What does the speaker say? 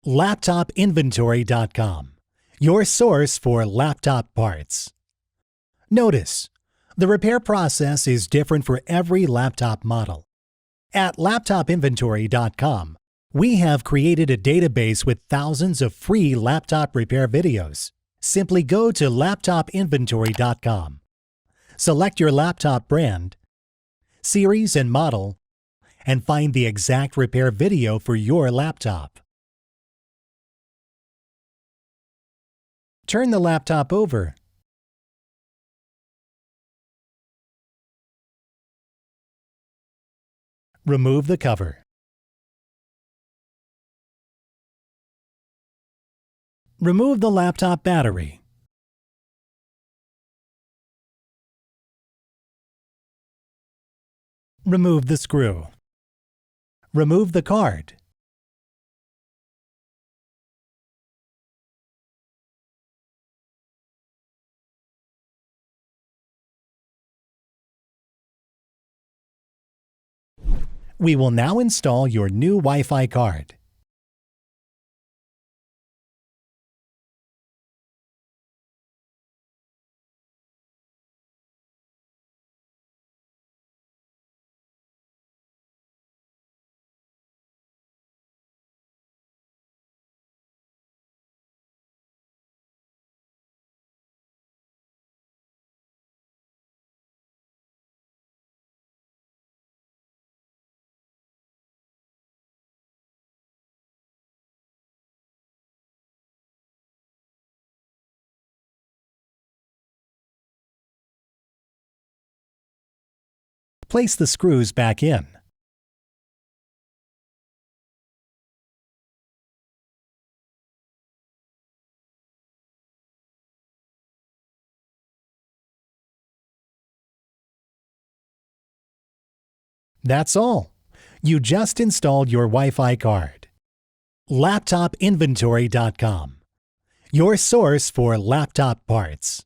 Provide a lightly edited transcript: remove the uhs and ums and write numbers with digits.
LaptopInventory.com, your source for laptop parts. Notice, the repair process is different for every laptop model. At LaptopInventory.com, we have created a database with thousands of free laptop repair videos. Simply go to LaptopInventory.com. Select your laptop brand, series and model, and find the exact repair video for your laptop. Turn the laptop over. Remove the cover. Remove the laptop battery. Remove the screw. Remove the card. We will now install your new Wi-Fi card. Place the screws back in. That's all. You just installed your Wi-Fi card. LaptopInventory.com, your source for laptop parts.